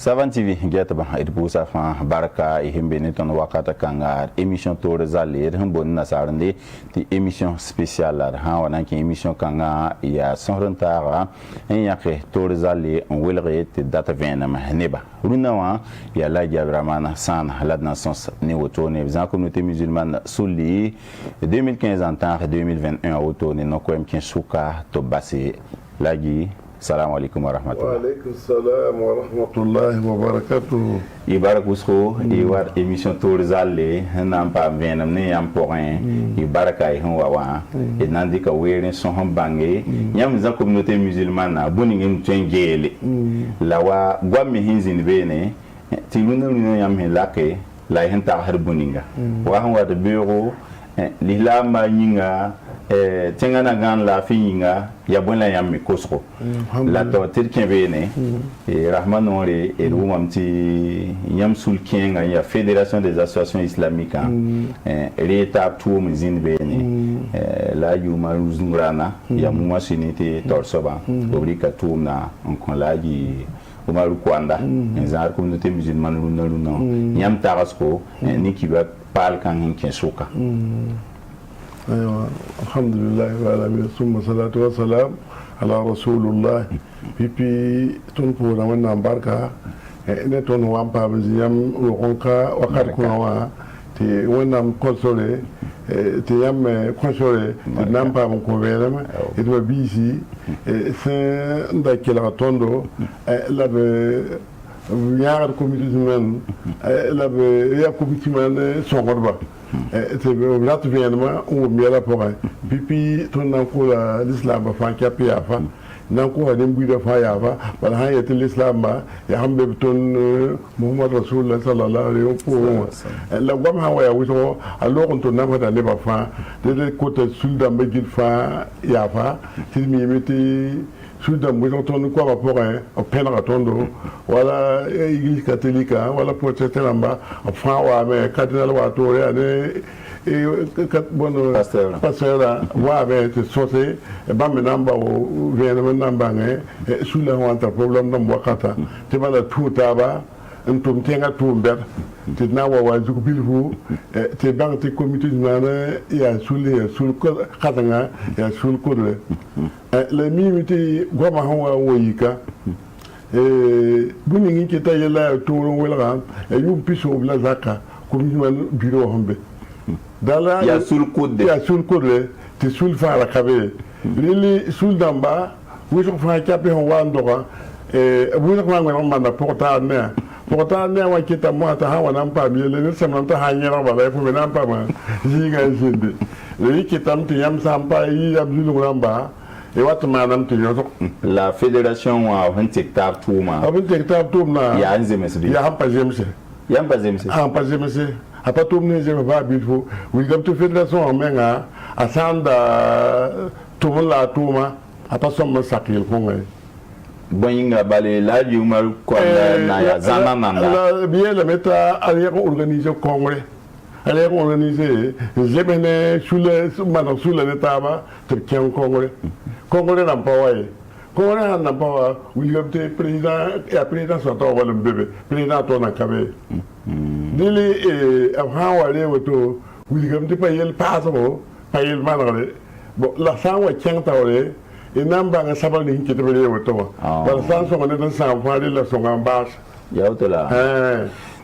Savan TV getba idbusa fa baraka e himbe ne ton wakata kanga émission tour zalir hambon nasarande ti émission spéciale ha wana ki émission kanga ya sonrentara en yakre tour zalir on welre te data venam neba runawa ya la jabramana san ladna sens ne woto ne bizan communauté musulmane souli 2015 en temps 2021 auto ne no ko em souka to basse lagi. Salam alaikum wa rahmatullah. Wa alaikum salam wa rahmatullahi wa barakatuh. Ibarak usko iwar émission tour zalle nan pa venam ne yam porin ibaraka e hon wa e nan dika were son hon bange nyam za communauté musulmane boni ngem tengele lawa gwami hinzin bene ti lunu yam he lake la hen ta har boninga wa hon wa de bureau lilama nyinga tengana gan la finga ya bonla yam mi kosko la to tirken bene e rahman ore e rumamti yam sulkenga ya fédération des associations islamiques l'état tout mizin bene la yuma ruzmurana ya muma sinite torsoba obrika tumna on kon laji umaru kwanda nzar communauté musulmane luna yam tarasko ni kiba pal kan hin suka. أيوة الحمد لله وعلى ثم صلاة والسلام على رسول الله في تنفو نوانا مباركة نتون وامبا بزيام وقنكا وقد كنا تي ونام كونسولي تي يام كونسولي نامبا مكوبيرما إدوا بيسي سن دا كلا توندو لا ب يار كوميتي من لا ب يا كوميتي من سونغربا c'est gratuitement ou bien la pour pipi ton encore l'islam fa kapi afa nan ko dem bi da fa ya fa wala ha yati l'islam ba ya hambe ton muhammad rasulullah sallallahu alaihi wa sallam la gwam ha waya wuto alors on ton na fa da le ba fa de côté sulda be gil fa ya fa tilmi meti sulda mo ton ko ba pour au penra tondo wala église catholique wala protestant ba fa wa me cardinal wa to ane bon pasteur wa be te sote ba me namba o vena namba nge sula wanta problem dum wakata te bala tuta ba ntum tenga tumber te na wa zuku bilfu te bang te comité nana ya sule sul ko katanga ya sul ko le mimiti goma hawa woyika buni ngi ta yela toro wela yum piso bla zaka ko man biro hombe dala ya sul kodle te sul fara kabe lili sul damba wuso fa kape hon wandoga wuso fa ngwan manda porta ne wa kita mo ta hawa nan pa mi le semna ta hanyera bala fu nan pa ma jiga jinde le kitam ti yam sampa yi abdulu ngamba e wat manam ti yoto la fédération wa hun tiktak tuma na ya nzemese ya hampa jemse hampa jemse apa tumne je ba bilfo wi gam to fédération menga asanda tumla tuma apa somma sakil ko ngai boyinga bale la yuma ko na ya zana nanda la bien la meta aller organiser congrès aller organiser jebene sule mana sule netaba te kien congrès n'a pas ouais congrès n'a pas William te président et président sont au wala bébé président ton akabe dili avant aller auto William te payer le passeport payer le manale bon la sanwa kien tawle et namba nga sabal ni ki te payer auto wala sans on est dans sans faire la son en bas ya auto la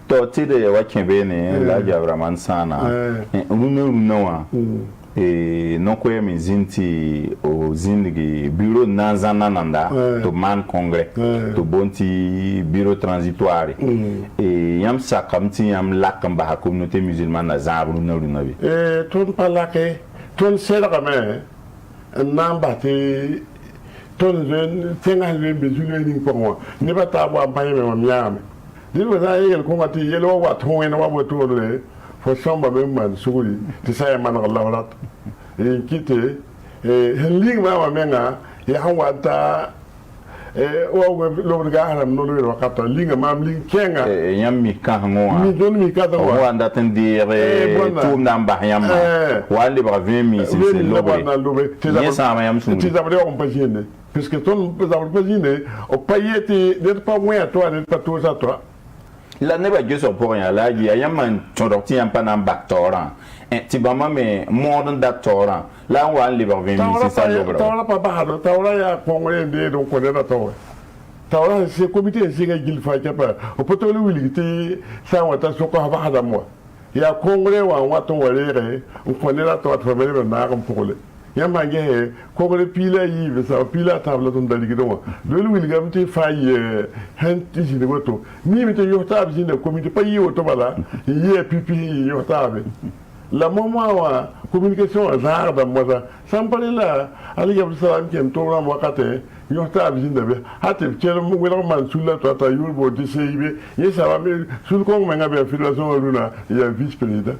to tide wa kembene la jabra sana unuwa non ko yemi zinti o zindigi bureau nanzana nanda to man congrès to bonti bureau transitoire yam sakamti yam lakamba ha communauté musulmane na zabru na runabi ton palake ton selame namba te ton jeune tenga le besoin ni pour moi ne pas t'avoir payer me miame dilo na yel ko ngati yelo wa to en wa moto le fo samba même man suguri ti say man Allah rat kite lig ma wa menga ya hawata wa lo ga haram no lo wakata linga mam ling kenga yam mi kan ngoa mi don mi ka wa wa anda tan dire tum nam ba yam wa li ba 20 mi c'est lobe ni sa ma yam sun ti da on pas gêné parce que ton pas gêné au payé d'être pas moins à toi d'être pas tous à toi la ne ba geso pour ya la ya yam man tondorti yam pa nam baktora ti ba ma me modern daktora la wa li ba 20 mi c'est ça lobe tawra pa ba do tawra ya kongre de do ko de na tawra tawra c'est comité c'est ga gil fa pa o poto le wili ti sa wa ta so ko ba hada mo ya kongre wa to wale re o ko ne la to fa be na ram pour le ya mange kongre pila yi be sa pila table ton dali gido do le wili ga mti fa yi han ti ji de woto ni mi te yo ta bi ne comité pa yi o to bala yi pipi yo ta be la moment wa communication azar da moza sampali la ali yabul salam ken to ram wakate yo ta bi jinda be hate kel mu wala man sulla to ta yul bo di seybe ye sa me sul ko nga be federation runa ya vice président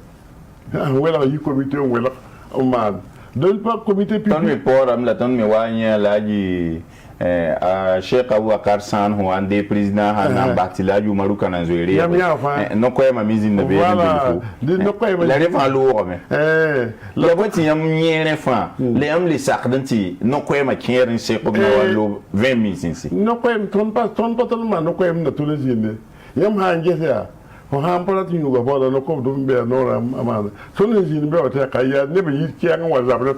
wala yi comité wala o man don pas comité ton mi por am la ton mi wanya la ji a Sheikh Abubakar San ho ande président han batila ju maruka na zoere no ko ma mizin na be de no ko la refa lo me la boti yam nyere fa le am le sakdanti no ko ma kierin se ko na walo 20 misinsi no ko ton pas tellement no ko na tous les jours yam ha ngesa ko han para ti yugo bola no ko dum be no ram amana son les jours be o ta kaya ne be yir kian wa zabre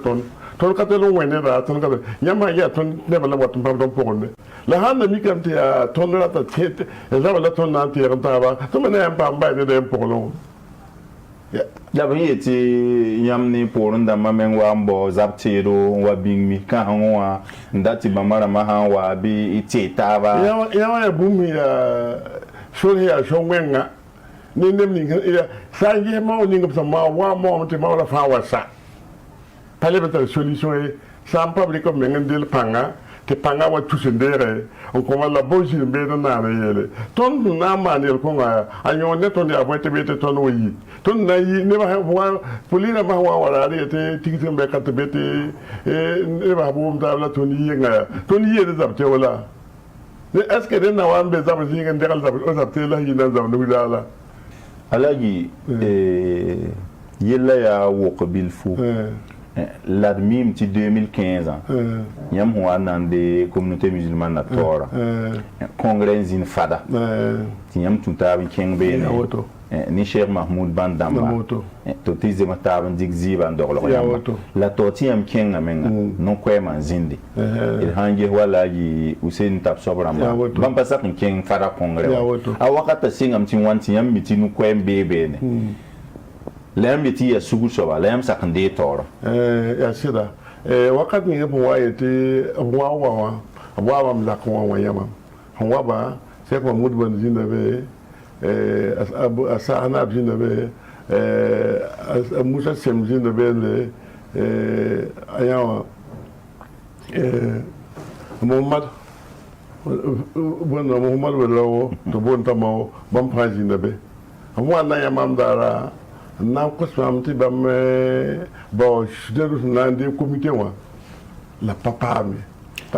ton ka te lo wene da ton ka nyama ya ton ne bala wat pam don pogonde la hanna mi kam te ton la ta tete e za bala ton nan te ran ta ba to me ne pam ba ne de pogolo la ba yeti yam ni porun da mamen wa mbo zaptero wa bing mi ka hanwa ndati bamara ma han wa bi ite ta ba ya bumi ya shori ya shongwenga ni nem ni ya sange ma o ni ngam sama wa mo te ma la fa wa sa pale beta solution e sans public comme ngandel panga te panga wa tusendere on ko wala boji be do na yele ton na manel ko nga anyo ne ton ya bote bete ton wi ton na yi ne ba wa polina ba wa wala te tigite be kat bete ne ba bu mta la ton yi nga ton yi de zabte wala ne est-ce que na wa be zabte yi ngal dal zabte la yi na zabte wi dala alaji yella ya wo bil fu l'admim ti 2015 yam ho anande communauté musulmane na tora congrès in fada ti yam tuta bin kengbe ni Cheikh Mahmoud Bandamba to tize mataban digziba ndorlo yam la to ti yam kenga menga non ko man zindi il hange wala yi Hussein tap sobramba bam pasak keng fada congrès a wakata singam ti wanti yam mitinu ko mbebe ne lem yeti ya sugu soba lem sakande tor ya sida wakati ni po wa yeti wa mla ko wa yama wa ba se ko mud ban jinda be asa ana jinda be musa sem jinda be le ayawa Muhammad bueno Muhammad wala to bon tamo bam pa jinda be wa na yamam dara na ko samti bam bo shderu na ndi comité wa la papa mi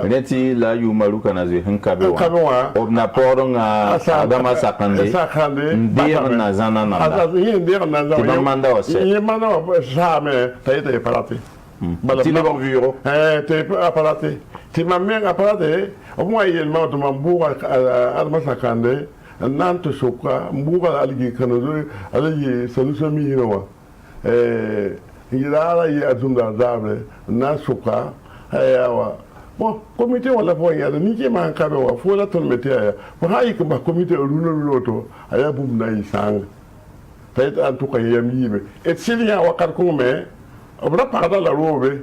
reti la yu maruka na ze hinka be wa obna poronga adama sakande ndir na zana na asa yin ndir na zana ti manda o se yin manda o jamais taite parati ti le bon bureau te parati ti mamen parati o mo yel ma to mambuga adama sakande nanto soka mbuga aligi kanazo aligi solution mi hirawa yirala yi azunda zabre na soka ayawa bon comité wala fo ya ni ke man kabe wa fo la ton mete ya fo hayi ko ba comité runo to aya bum na isang tayt an to ka yam yibe et silia wakar ko me obra parda la robe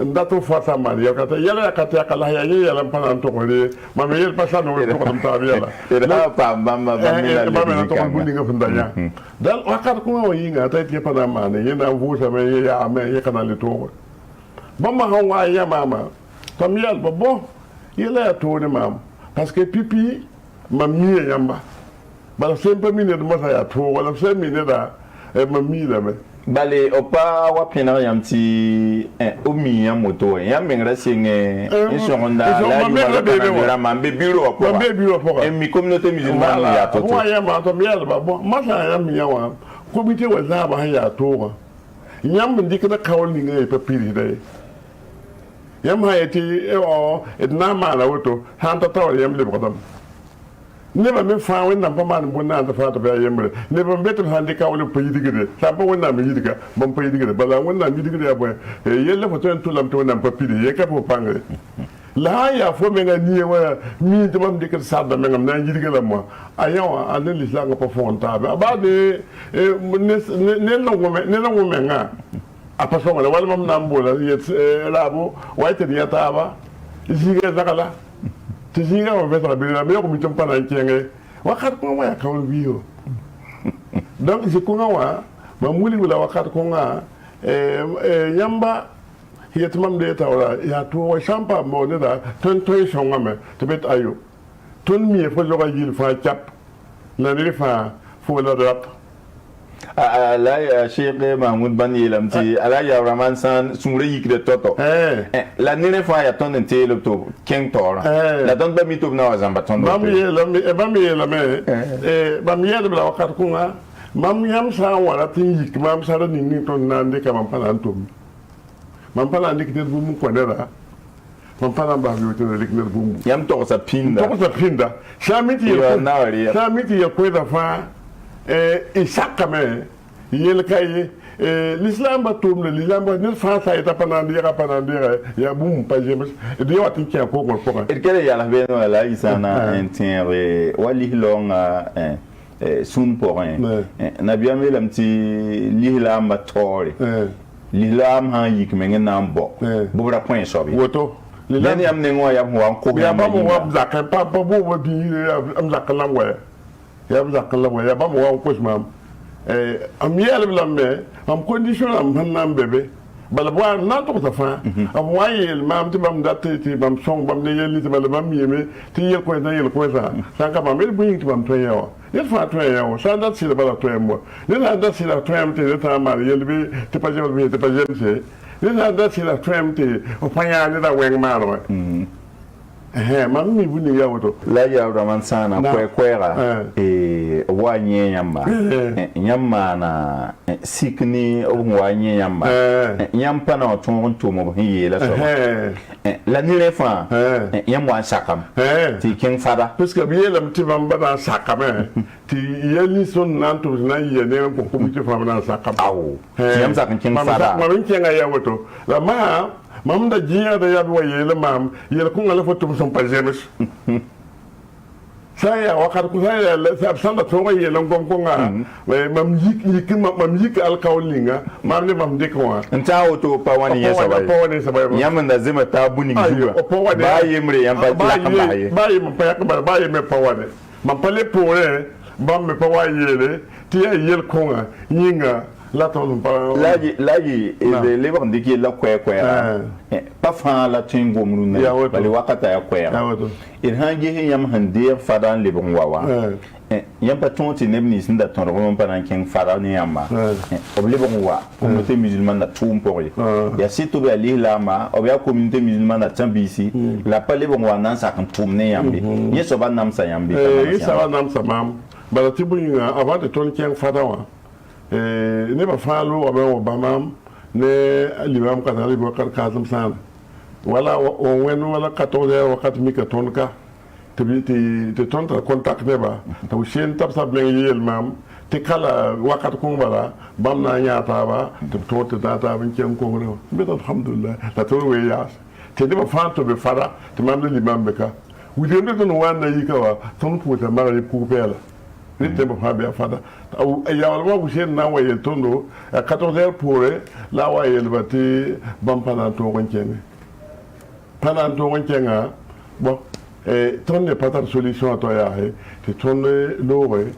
ndato fata man ya kata yala kata kala ya yala panan to re ma me yel pasano to ko ta yala era pa mama to ko bundi nga funda ya dal wakar ko yinga tayt ke pana man yena vusa me ya me ya kana le to bama hawa ya mama tam yal bo yela to ne mam parce que pipi mamie yamba bala sempa mine de masa ya to wala semine da mamie da me Bale opa wa pena yam ti omi ya moto ya mengra singe insonda la mambe biro opa mambe biro opa e mi communauté musulmane ya to wa ya ma to mi ya ba bo ma sa ya mi ya wa comité wa za ba ya to yam ndi kana kawol ni ngai papiri dai yam ha yati o edna ma la woto han ta taw yam le bodam neba me fa wẽnnaam pa maan bõn-naam tɩ fãa tɩ b yaa yembre neba n be tɩ b sãn dɩka wall pa yidgre sã n pa wẽnnaam yidga bõn pa yidgre bala wẽnnaam yidgre yaa bõe yella fo tõe n tʋlame tɩ wẽnnaam pa pide ye ka fo pãngre la sã n yaa fo menga nia wã mii tɩ bãmb dɩkd sarda mengam na n yidga lame wã a yã wã a ne lislaangã pa fõgen taabe a baa ne la wõ menga a pa sõngre wala mam na n boola raabo wa tɩ d yã taaba zĩiga zagã la tɩ zĩiga wã vɛsga bɩ me yõg mi tɩ m pa na n kẽnge wakat kõ wã yaa kaol wiyo donc zĩ-kʋngã wã mam wilg la wakat kʋngã yãmba yetɩ mam de taoora yaa tʋʋga sã n paam bao neda tõnd tõe sõngame tɩ be tɩ ayo tõnd mie fo zogã yil fãa cap la ned fãa fo la rat ala Sheikh Mahmoud ban yelam ti ala ya Rahman san sumre yikre toto la nene fa ya ton te le to ken tora la don ba mi to na wa zamba ton bam yelam bam yelam la wakat kunga mam yam sa wala tin yik mam sa ra ni ton nande ka mam panan tum mam panan dik bu mu ko dera mam panan ba bi to dik bu mu yam to sa pinda shamiti ya ko da fa isakame yel kay l'islam ba tum le l'islam ba ne fa sa eta panandira ya bum pa jemes de watin ki ko ko et kele ya la beno la isana entere wali longa sun porin na biya melam ti l'islam ba tore l'islam ha yik mengen nambo bubra point sobi woto l'islam yam ne ngwa yam wa ko ya ba mo wa zakka pa bo bi am zakka lam wa ya b zak la ya ba mo wa ko mam am yel blambe am condition am hanam bebe bala bo na to ta fa am wa yel mam ti bam datte ti bam song bam ne yel ti bala bam yeme ti yel ko na yel ko sa ka bam bu yin ti bam to yawo yel fa to yawo sa dat si bala to yemo ne na dat si la to yem ti ta ma yel bi ti pa jëm bi ti pa jëm se ne na dat si la to yem ti o pa ya ne da weng ma ro mam mi bu ni yawo to la ya Rahman sana kwera wa nye nyamba na sikni o wa nye nyamba nyampa na ton to mo hiye la so la ni le fa nyamwa sakam ti king fada parce que bi yelam ti bam bana sakam ti yeli son nan to na ye ne ko ko ti fa bana sakam aw yam sakam king fada mam kenga yawo to la mam da jiya da yab wa yele mam yele ko ngala fotum son pa jemes saya wakat ku saya sa sanda to wa yele ngom ko nga mam yik al kawlinga mam ne mam de ko nta auto pa wani yesa ba yam da zema ta buni giwa ba yemre yam ba la ka ba yem pa ka ba yem pa wani mam pa le pore bam me pa wa yele ti yele ko nga yinga la ton pa laji de lebar ndiki la kwe pa fa la tingo mruna bali wakata ya kwe il hangi yam hande fadan le bon wawa yam pa tonti nebni sinda ton ro pa nan ken fara ni yamba obli bon wa communauté musulmane na tum pori ya situ be ali lama obya communauté musulmane na tambisi la pa le bon wa nan sa kan tum ne yambi yeso ba nam sa yambi yeso ba nam sa mam bala tibunga avant de ton ken fada wa ne ba falo wa ba bamam ne limam ka tali bo kar kazam san wala o wen wala 14 wakati mi ka tonka te tonta contact ne ba to shen tab sab ne yel mam te kala wakati ko bala bam na nyaata ba te to data bin kem ko rew be alhamdulillah la to we ya te de ba fa to be fara te mam ne limam be ka wi de ndo no wana yi ka wa ton ko ta mara ku pela ni te ba fa be fada ya wala wa shen na wa yel tondo 14 pour la wa yel bati bam pana to ko ken pana to ko ken bon ton ne pas de solution à toi ya te ton lore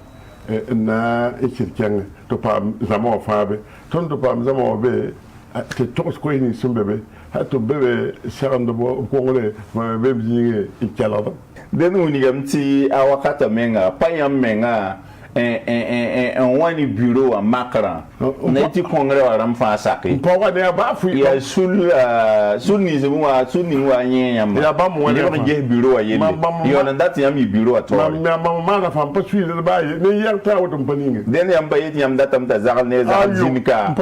na ikirken to pa zamo faabe ton to pa zamo be te to ko ni sumbebe ha to bebe sarando bo ko ngole be bingi ikala den woni gamti awakata menga payam menga en wani bureau a makra na ti kongre wa ram fa saki po wa ne ba fu ya sul ni ze wa sul ni wa nye yam ya ba mo ne ba je bureau wa yele yo na dat yam bureau a to ma na fam pa suy de ba ne yang ta wa dum paninga den yam ba yeti yam datam ta zagal ne za jinka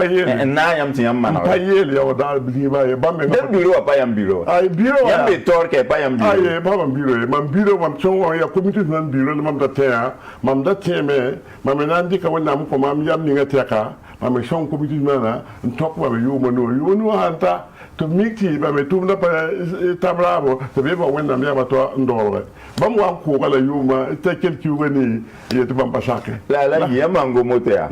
na yam ti yam mana pa yele ya da bi ba ya ba me den bureau pa yam bureau ay bureau yam be tor ke pa yam bureau ay ba bureau mam bureau mam chongo ya comité nan bureau mam da te mam da te me mam nan di ka wona mo ko mam yam ni nga te ka mam chon comité nan tok ba yo mo no hanta to miki ba me tum na pa tabrabo to be ba wona ya ba to ndore bam wa ko kala yuma te kel ki woni yeti bam pa sake la yamango motea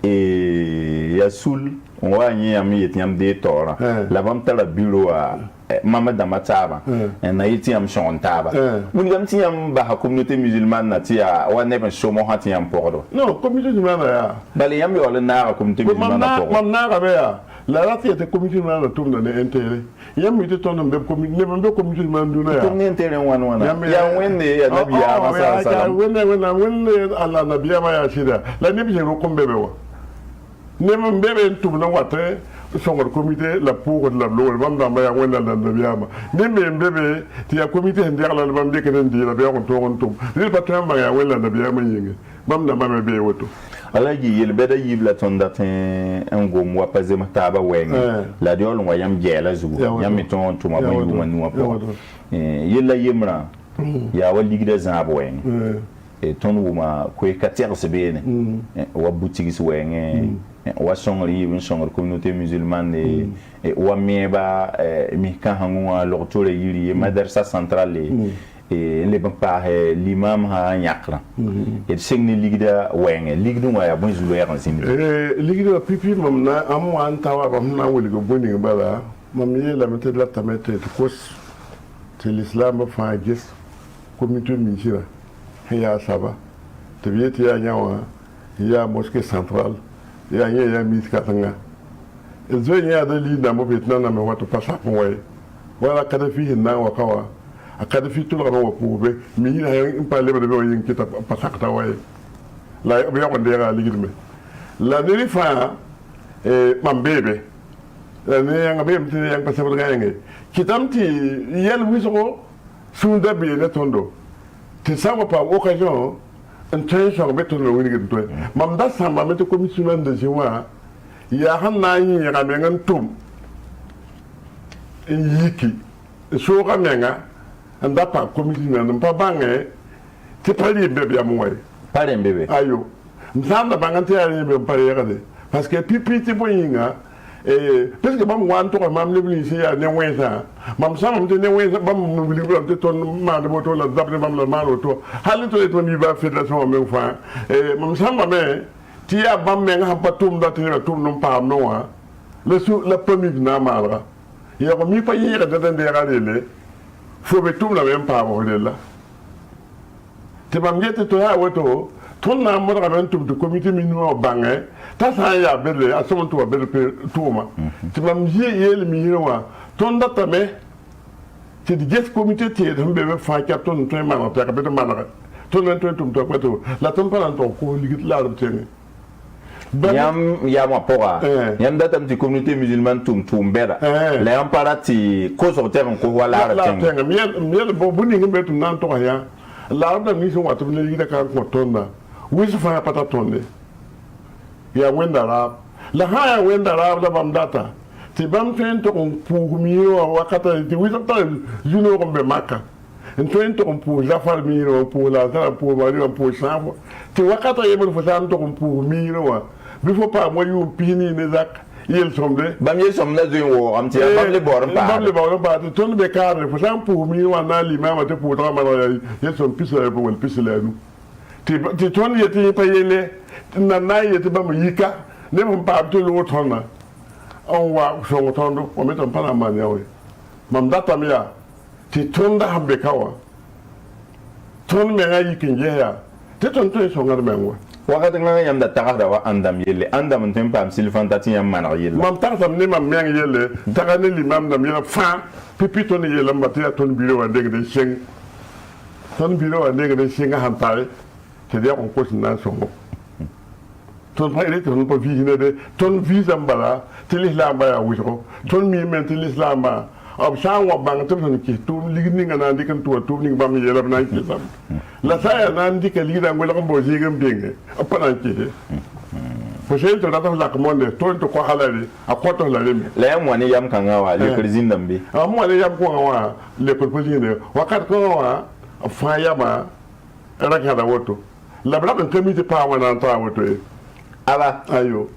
ya sul wa nyi am yeti am de tora la bam tala bureau a mama da mataba na yeti am shon taba mun gam ti am ba communauté musulmane na ti a wa ne ben somo hati am pordo non communauté musulmane ya bale yam yo le na communauté musulmane pordo mam na ga be ya la rati était communauté musulmane tum na ne intérêt yam mi te ton be communauté ne be communauté musulmane duna ya communauté intérêt wana ya wende ya nabi ya masa sallam wende alla nabi ya ma ya shida la ne bi ro kombe be wa ne mam bebe tum na wate songor comité la pour la loi bam da ya wenda la biyama ne bebe ti ya comité ndir la bam de kenen di la be on to on tum ni ba tan ba ya wenda la biyama yinga bam da mame be woto ala yi yel beda yibla ton datin en gom wa paze mataba wenga la diol wa yam jela zugo yam ton tuma ba yu manu apo yella yimra ya wa ligida zabo wenga e ton wuma ko e kater se bene wa boutique se wenga wa songri yibin songor communauté musulmane e wa mieba mi kan hanwa lortore yiri madrasa centrale e le ban pa l'imam ha nyakra et segni ligida wenge ligdu wa ya bon zulu yaran sin ligida pipi mam na am wan tawa bam na woli go boni bala mam ye la mete la tamete ko te l'islam fa gis communauté misira ya saba te bieti ya nyawa ya mosquée centrale ya mis katanga zo ya da li na mo betna na me wato pasa ko way wala kada fi na wa kawa akada fi tula ro ko be mi na en pa le be yin kita pasa ta way la be ya ko ndera li gidme la ne fa mam bebe la ne yang be mti yang pasa ba ngi kitamti yel wiso sunda bi ne tondo te sawa pa occasion intention beto no wini gito mam da samba mete commission de jiwa ya hanna yin ya me ngan tum yiki so ga menga anda pa commission no pa bange ti pali bebe ya moy pare bebe ayo msanda bangante ya be pare ya de parce que pipi ti boyinga parce que mam wan to mam lebli ci ya ne wensa mam sam te ne wensa bam no libro te ton ma de moto la zabne mam la maro to halito et mi ba fédération même fa mam sam me ti ya bam me nga patum da te tum no pam no wa le su la pami na mara ya ko mi pa yira de de ra le fo be tum la même pa mo le la te mam yete to ya woto ton na mo ra ben tum de comité minimo bange ta sa ya bele asomo to bele tuma ti mam yel mi hirwa ton data me ti di ges comité ti de be fa ka ton to ma ta ka be ma ton en tum to ko la ton pa to ko ligit la tene yam apora yam datam ti communauté musulmane tum bera la yam parati ko so terre ko wala la tene miel bo buni ngbe tum nan to ya la da ni so watu ne ligita ka ko tonna wisu fa pata tonne ya wenda rap la haya wenda rap la bam data ti bam tento on pour miro wakata ti wisu ta juno ko be maka en tento on pour jafal miro pour la ta pour mari pour savo ti wakata yebul fa tan to on pour miro wa bi fo pa mo yu pini ne zak yel somde bam yel somna zo wo am ti bam le bor pa ti ton be kar fa tan pour miro na li mama te pour tra ma yel som pisale bo wal pisale nu ti ton yeti pa yele na yeti ba mu yika ne mo pa to lo tonna on wa so tondo o meton pana man yawe mam data miya ti ton da hambe kawa ton me ga yikin je ya ti ton to so ngar menwa wakati nga yam da taga da wa andam yele andam tem pam silfanta ti yam man yele mam tartam ne mam meng yele taga ne limam da miya fa pipi ton yele mbati ya ton biro wa deg de sheng ton biro wa deg de shenga hantare c'est-à-dire on cause nan songo ton pa ele ton pa visine de ton visa mbala te l'islam ba ya wito ton mi men te l'islam ba ob sang wa bang ton ki tu ligni nga nan dikan tu ni bam yela nan ki sam la saya nan dikal ligda ngol ko bo jigam benge apana ki ko sel to rata la commande ton to ko halali a ko to la lemi la yam wani yam kan wa le kurzin dambe a mo le yam ko wa le ko kurzin wakat ko wa fa yama raka da woto la bla kan comité pa wana ta woto aba ayo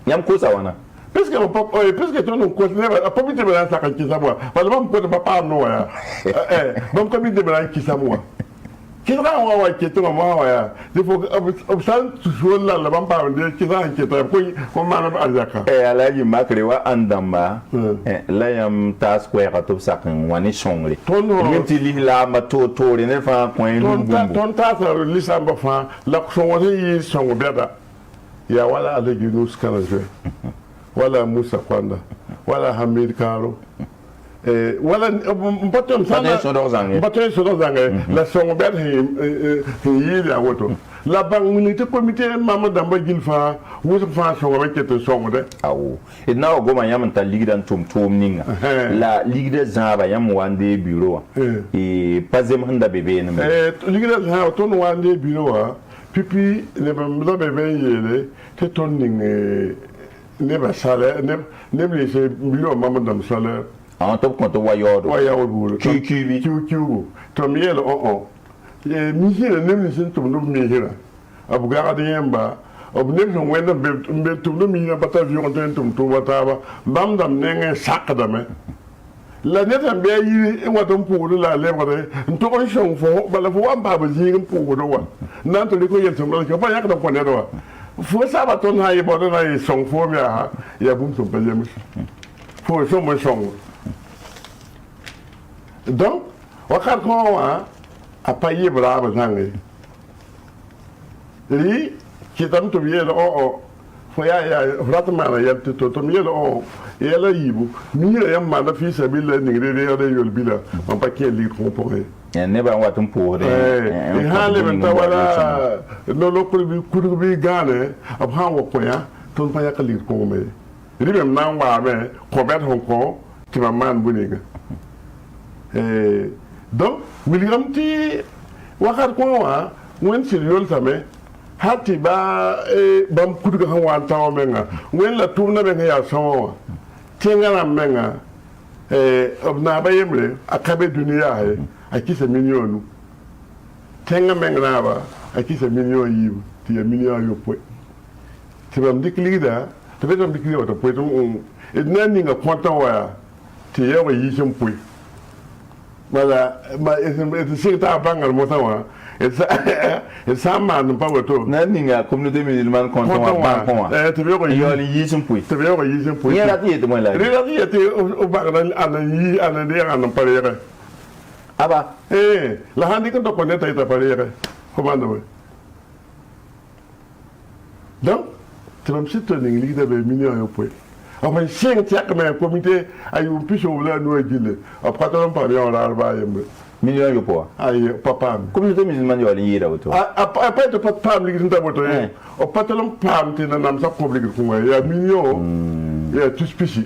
yam ko sa wana parce que ton on continue a pas vite bela ça qui ça moi parce que bon ko papa no ya bon comité bela qui ça moi qui va on va qui to moi ya il faut obsan toujours là la bamba de qui ça qui ta ko mana ba azaka alaji makre wa andamba la yam ta square to sakan wani songle minti li la ma to ne fa ko en ton ta lisamba fa la ko woni songo beda ya wala alaji nus kana je wala Musa Kwanda wala Hamid Karo wala mbatom sana mbatom so dozange la songo bet yiri a woto la bang munite comité mama damba gilfa wusa fa songo be keto songo de awo ina o goma yam ta ligdan tum ninga la ligda zaba yam wande bureau pazem handa bebe ne ligda zaba ton wande bureau pipi ne ba bebe yele te ton ninge ne ba salaire ne bi se bureau mama dam salaire en top konto wayodo bulu kibi to miel mi hira ne mi sin tum mi hira abu ga de yamba ob ne so wenda be tum mi na bata vion tum wata ba bam dam ne nge sakda me la neta be yi e wato mpuru la le wate nto ko shon fo bala fo wamba ba jigin mpuru wa nan to ko yel tum ko pa yak da ko ne do fo saba ton ha yi bodo na yi song fo mi ha ya bum so pe yemis fo so mo song donc wakat ko wa apaye brava zange li kitam to yelo fo ya fratma na yel to yelo yela yibu mi ya ma na fi sabila ni re yol bila on pa ke li ko po ne ba watum pour hale ben tawala no ko bi gane ab ha wo ko ya ton pa ya ka li ko me ribem nan wa me ko bet hon ko ti ma man buniga donc miligram ti wakat ko wa wen sil yol tame hati ba bam kudu ga wan taw menga wen la tumna be ya so tinga menga obna ba yemre akabe duniya akisa milionu tenga menga ba akisa milion yibu ti ya milion yo po ti bam diklida to be bam diklida to po to ednani nga konta wa ti ya wa yishim po mala ma c'est ta bangal motawa ça man pas woto nani nga communauté musulmane konta wa banko te be ko yoli yishim po te be ko yishim po ni rati yete mo la rati yete o bagran anani anani anan parere aba la handi ko ko neta ita parere commande we donc tu vas me citer une ligue de millions yo po enfin sing tiak me comité ayu piso wala no jile après ton pa bien on arba yembe millions yo po ay papa communauté musulmane yo li yira woto après de pas pam ligue nta woto o patalon pam te na nam sa public ko ya millions ya tout spécial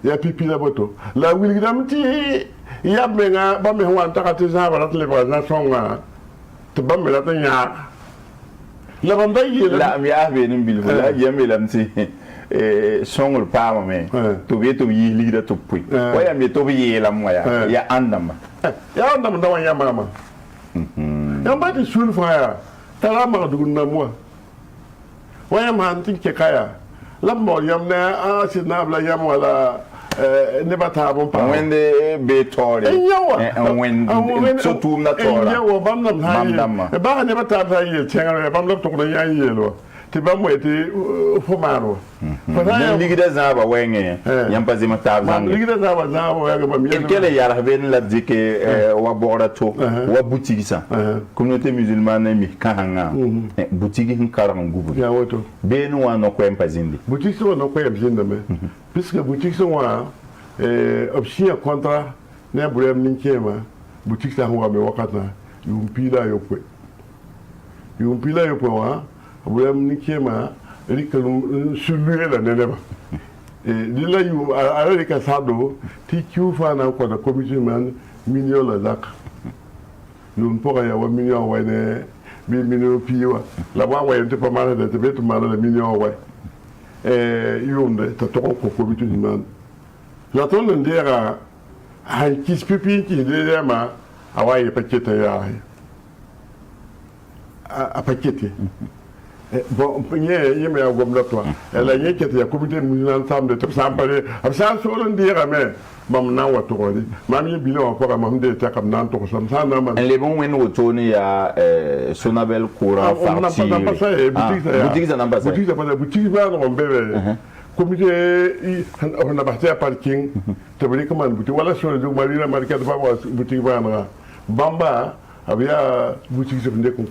ya pipi la boto la wili damti ya menga ba me wan takati za ba le ba na songa te ba me la tanya la ban bayi la mi ahbe nim bil la yambe lamti songul paama me to be to yi lida to pui waya me to be la moya ya andama da wan ya mama ya ba ti sul fa tala ma du na mo waya ma antin ke kaya la mo yam na sinabla yam wala ne bata bon pa wende be tore wen so tum na tora yo bam nam ha ba ne bata ba ye chenga bam lop to ko ya yelo ti ba mo eti fo maro na ligida zaba wenge yam pa zima tab zang ligida zaba wenge bam yel kele yara ben la dike wa bora to wa boutique sa communauté musulmane mi kahanga boutique hin karam gubu ya woto be no wa no ko empazindi boutique so no ko empazindi me puisque boutique so wa option contrat ne bulem ninkema boutique sa wa me wakata yumpila yo po wa abuyam ni kema rikalum suluye la neneba dila yu ala ka sado ti kiufa na ko da commission man million la zak yum po ya wa million wa ne bi million piwa la wa wa te pa mala de te betu mala de million wa yum de ta to ko commission man la ton ndera hay kis pipi ki de ma awaye pakete ya a pakete bon nye me agom la toi ela nye kete ya comité musulman ensemble de sampale absa so ron dira me mam na wa to ri mam ye bilo ko mam de ta kam nan to sam sa na man les bons wen retourner à Sonabel courant farci boutique ça n'a pas ça boutique ba no bebe comité on a parti à parking te bari comme boutique wala so de marina market ba boutique ba na bamba abia boutique se vende ko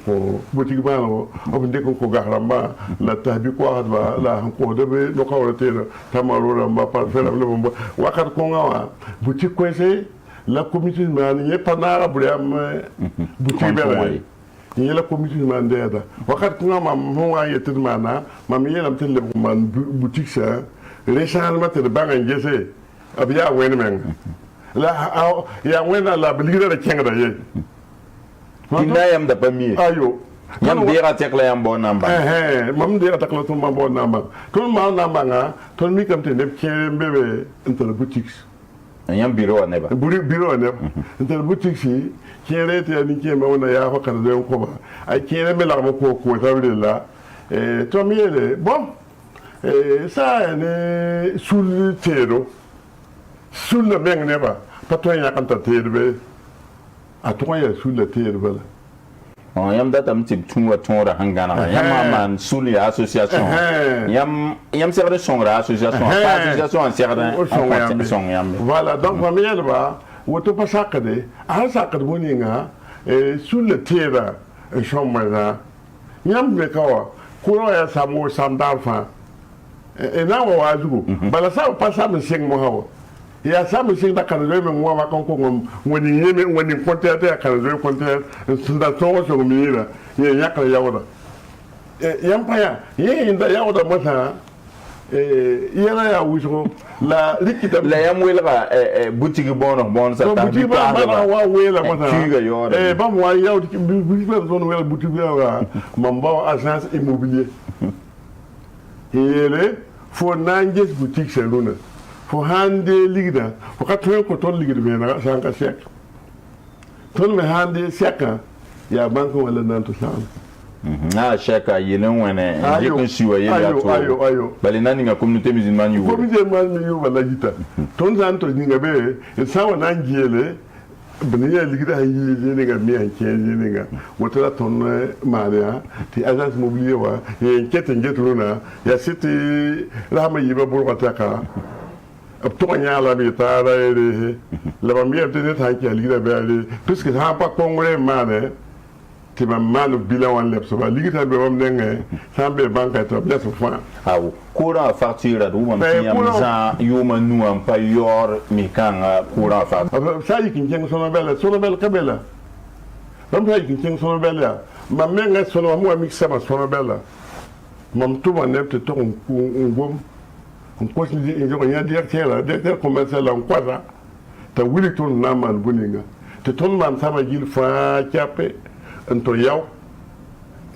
boutique ba no o vende ko garamba la tabi ko adba la ko de be no ko rote tamaro ramba par faire le bomba wakat ko ngawa boutique ko c'est la communauté man ye panara briam boutique be ni la communauté man de wakat ko ngama mo wa yete mana mam ye lam tele man boutique ça rechargement de banga ngese abia wen men la ya wena la bilira de kenga ye Kinda yam da pamier. Ayo. Yam dira tekla yam bon namba. Mam dira tekla ton mam bon namba. Ton ma namba nga, ton mi kam te ne bebe entre boutiques. Yam bureau aneba. Bureau aneba. Entre boutiques si, kere te ani ke ma wona ya fa kan de ko ba. Ay kere me la ko ta wele la. To mi ele. Bon. Ça ne sul tero. Sul na meng neba. Patwa ya kan ta terbe. A toi ya sur la terre voilà yam data mtib tunwa tonra hangana yam man suli association yam serre songra association en serre yam voilà donc famille ba woto pa sakade a sakade boninga sur la terre chomana yam me kawa kuro ya samu samdafa na wa azugo bala sa pa sa me sing mo hawo ya samu sing da kan zo me ngwa ma kan ko woni yeme woni konte ta kan zo konte sunda to so mira ye yakala yawda yam paya ye inda yawda mota yana ya wuso la likita la yam wela boutique bon sa ta boutique ba wa wela mota ba mo yaw boutique ba zone wela boutique ba mamba agence immobilier ele fo nanges boutique seluna fo hande ligda fo katwe ko ton ligda me na sanka sek ton me hande seka ya banko wala nan to san sheka yelen wene yekun siwa yela to ayo bali nani nga communauté musulmane yu communauté musulmane yu wala jita ton san to ninga be sawa nan giele bani ya ligda yi ne ga mi an ke ne ga wata ton maria ti agence immobilier wa ye kete ngetruna ya city rahma yiba burwata ka to nya la mi ta ra re la ba mi te ne ta ki ligda be ale puisque ha pa kongre mane ti ma malu bilan wan lep so ba ligita be wam nenge sambe banka to bien so fa aw courant facture du mam ti am za yuma nu am pa yor mi kan courant facture sa yi kin jeng sono belle kabela dam sa yi kin jeng sono belle ya ma menga sono mo mi sama sono belle mam tu ma nepte to ngom on continue et je reviens directeur commercial en quadra ta wili ton naman buninga te ton man sama gil fa chape ento yaw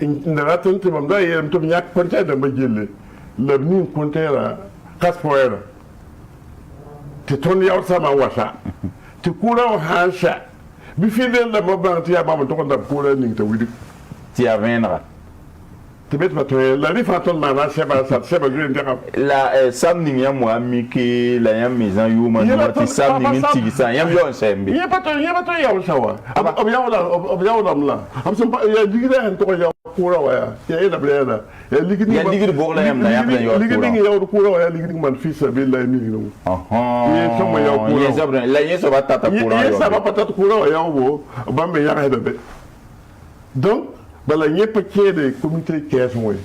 ndara ton te mam da yem to nyak ponta da ma jelle la min kontera kaspoera te ton yaw sama wasa te kura hansa bi fidel da mo banti ya mam to ko da kura ning te wili ti avenra tibet ma to la ri faton mana seba ju ndera la samning ya mo amiki la yam maison yuma no ti samning ti sa yam yo sembi ye pato ya sawa ob ya la am sem ya digida han to ya kura wa ya ila bleda ya ligidi bo la yam la yam yo ligidi ya kura wa ya ligidi man fisa billahi ni no ye sama ya kura ye sabra la ye so batata kura ye sama patata kura wa ya bo bambe ya ha be donc bala ñepp kéde comité caisse moy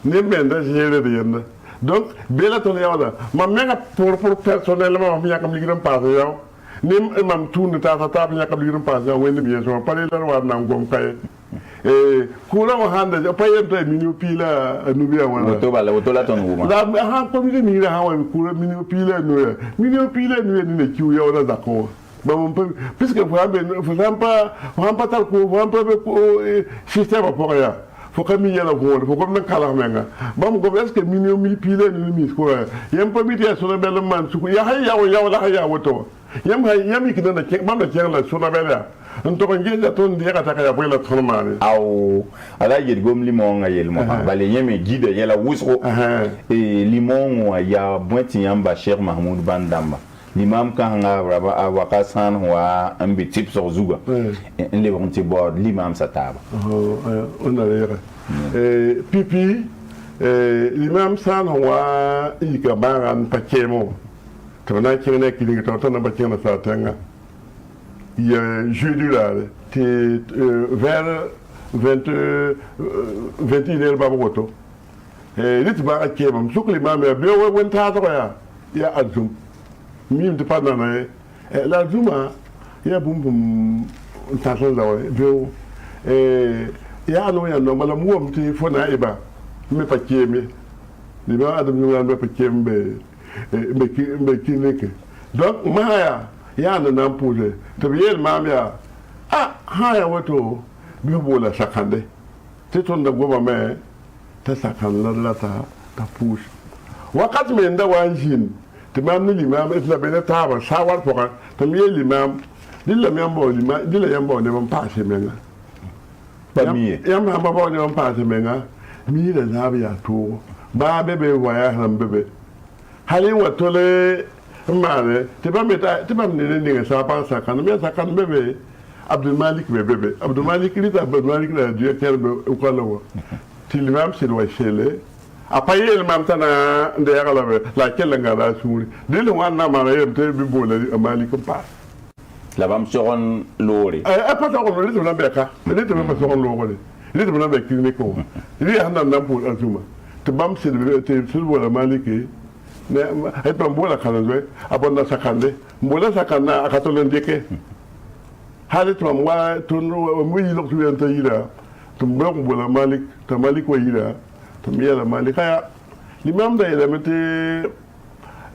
ne benda géré de yenda donc bela ton yawda ma menga pour personnellement ma yakam ligidam passe yaw nim imam tun ta nya ka lirin pa ja wen bi so pare la wa nan gom kay kula wa handa ja payen to minio pila nu biya wana woto la ton wuma la ha ko mi ni ha wa kula minio pila nu ni ne kiu ya wana zako ba mon pe puisque faut pas tal ko système pour ya faut que mi yela ko faut comme na kala menga bam go est-ce que minio mi pila nu mi ko yam pa mi dia so na bel man su ya hay ya la ya woto yam ikina na ke man da ke la so na bel ya nto ko ngel ton de ka taka ya boy la ton mane aw ala yel gom limon nga yel mo bale yeme gide yela wusro limon ya bointi yamba Cheikh Mahmoud Bandamba l'imam kan nga raba awaka san wa ambi tip so zuga en le bonti board l'imam sataba on a l'air pipi l'imam san wa ika baran pakemo to na kine kili to na bakena satanga il y a un jeudi là, vers 21h baboto. Et il va à Kébam, ce que les mamans ont bien il y a Azum. Mime de pas dans la Zuma, il y a boum boum, un tasson là, et il y a un homme, madame Wom, qui faut naïba, mais pas Kémé. Les mamans ont pas Kémé, mais qui n'est que. Donc, Mahaya. Ya na nan pule to yel mamya haya wato bi bola sakande te ton da goma me ta sakan lalata ta push wakat me nda wanjin te mam ni limam et la bena taba sawar poka to yel limam dilla membo limam dilla yambo ne mam passe menga pamiye yam ha babo ne mam passe menga mi da zabiya to ba bebe waya han bebe halin watole mare te ba ne ne sa pa sa kan me sa kan bebe Abdul Malik bebe Abdul Malik la Dieu terbe ko lawo tilimam se do chele apaye el mam tana nde ya la la kella ngala suri de le wan na mara yem te bi bola Malik pa la bam soron lori pa soron le to na beka le to ma soron lori le to na be kini ko le ya na pour azuma te bam se te bola Malik ne ay pam bola kana zo abonna sakande bola sakana akatolen deke halit mam wa tun mu yi loktu yenta yira tum blok bola Malik ta Malik wa yira tum yela Malik ya limam da yela mete